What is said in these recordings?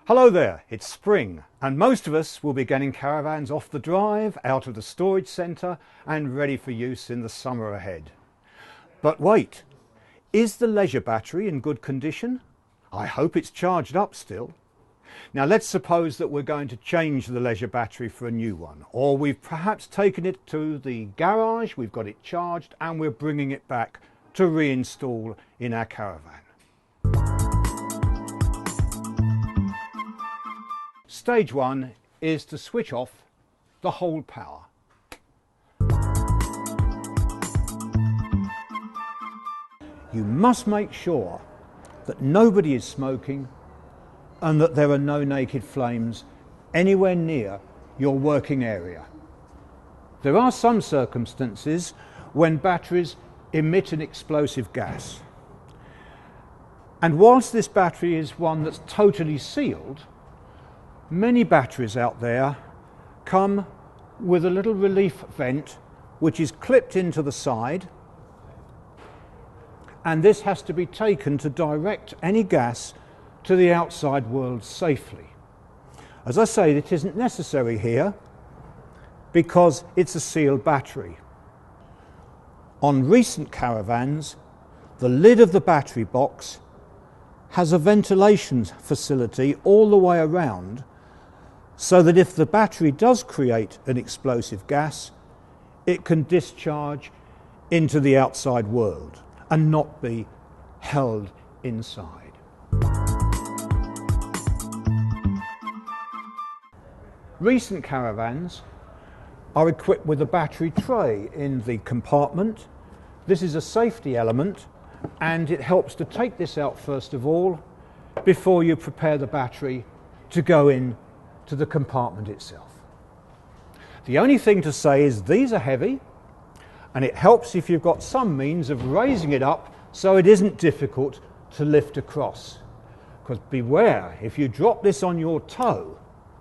Hello there, it's spring and most of us will be getting caravans off the drive, out of the storage centre and ready for use in the summer ahead. But wait, is the leisure battery in good condition? I hope it's charged up still. Now let's suppose that we're going to change the leisure battery for a new one, or we've perhaps taken it to the garage, we've got it charged and we're bringing it back to reinstall in our caravan. Stage one is to switch off the hold power. You must make sure that nobody is smoking and that there are no naked flames anywhere near your working area. There are some circumstances when batteries emit an explosive gas. And whilst this battery is one that's totally sealed, many batteries out there come with a little relief vent which is clipped into the side, and this has to be taken to direct any gas to the outside world safely. As I say, it isn't necessary here because it's a sealed battery. On recent caravans, the lid of the battery box has a ventilation facility all the way around, so that if the battery does create an explosive gas, it can discharge into the outside world and not be held inside. Recent caravans are equipped with a battery tray in the compartment. This is a safety element and it helps to take this out first of all before you prepare the battery to go in to the compartment itself. The only thing to say is these are heavy, and it helps if you've got some means of raising it up so it isn't difficult to lift across. Because beware, if you drop this on your toe,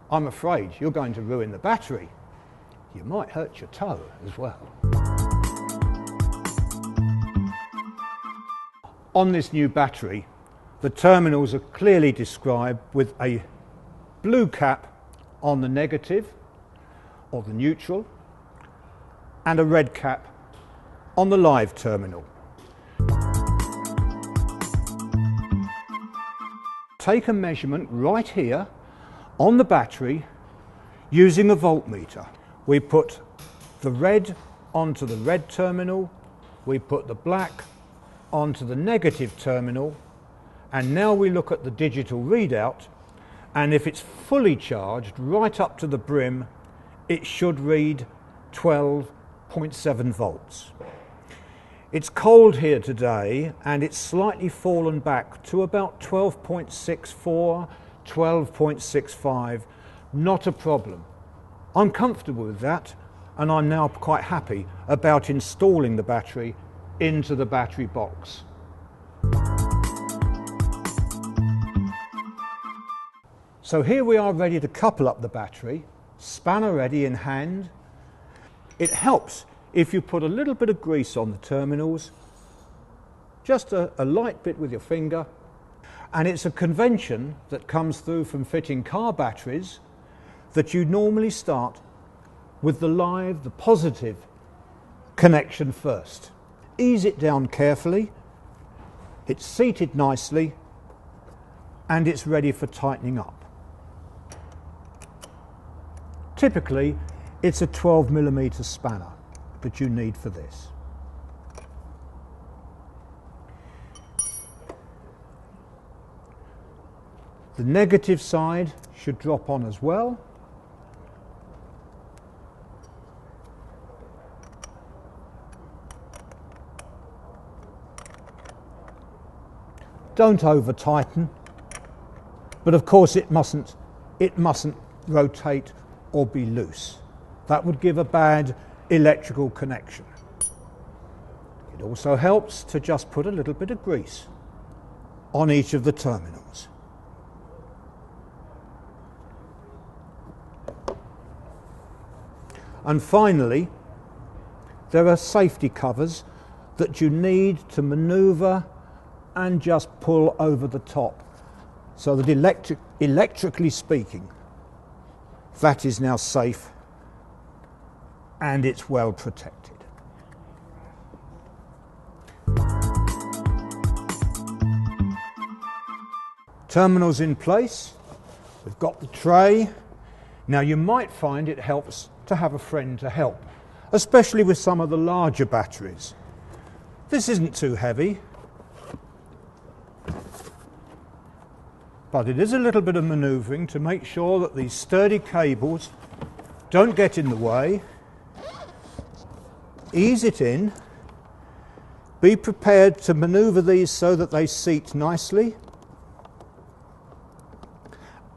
I'm afraid you're going to ruin the battery. You might hurt your toe as well. On this new battery, the terminals are clearly described with a blue cap on the negative or the neutral and a red cap on the live terminal. Take a measurement right here on the battery using a voltmeter. We put the red onto the red terminal, we put the black onto the negative terminal, and now we look at the digital readout, and if it's fully charged right up to the brim, it should read 12.7 volts. It's cold here today and it's slightly fallen back to about 12.64, 12.65, not a problem. I'm comfortable with that and I'm now quite happy about installing the battery into the battery box. So here we are ready to couple up the battery, spanner ready in hand. It helps if you put a little bit of grease on the terminals, just a light bit with your finger, and it's a convention that comes through from fitting car batteries that you normally start with the positive connection first. Ease it down carefully, it's seated nicely, and it's ready for tightening up. Typically, it's a 12mm spanner that you need for this. The negative side should drop on as well. Don't over tighten, but of course it mustn't rotate or be loose. That would give a bad electrical connection. It also helps to just put a little bit of grease on each of the terminals. And finally, there are safety covers that you need to maneuver and just pull over the top so that electrically speaking, that is now safe and it's well protected. Terminals in place, we've got the tray. Now you might find it helps to have a friend to help, especially with some of the larger batteries. This isn't too heavy, but it is a little bit of manoeuvring to make sure that these sturdy cables don't get in the way. Ease it in. Be prepared to manoeuvre these so that they seat nicely,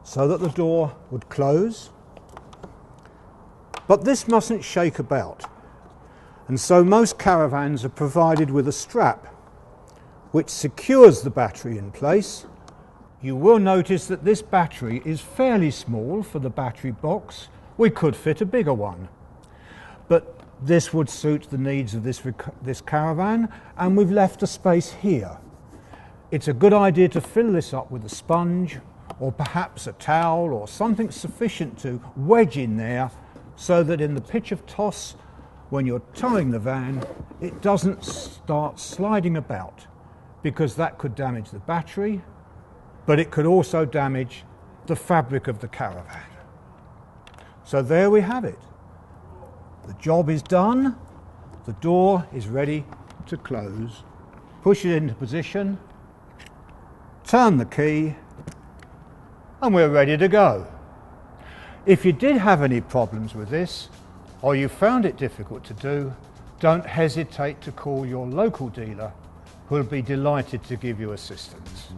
so that the door would close. But this mustn't shake about. And so most caravans are provided with a strap which secures the battery in place. You will notice that this battery is fairly small for the battery box. We could fit a bigger one, but this would suit the needs of this caravan, and we've left a space here. It's a good idea to fill this up with a sponge or perhaps a towel or something sufficient to wedge in there so that in the pitch of toss, when you're towing the van, it doesn't start sliding about, because that could damage the battery, but it could also damage the fabric of the caravan. So there we have it. The job is done. The door is ready to close. Push it into position, turn the key, and we're ready to go. If you did have any problems with this, or you found it difficult to do, don't hesitate to call your local dealer, who will be delighted to give you assistance.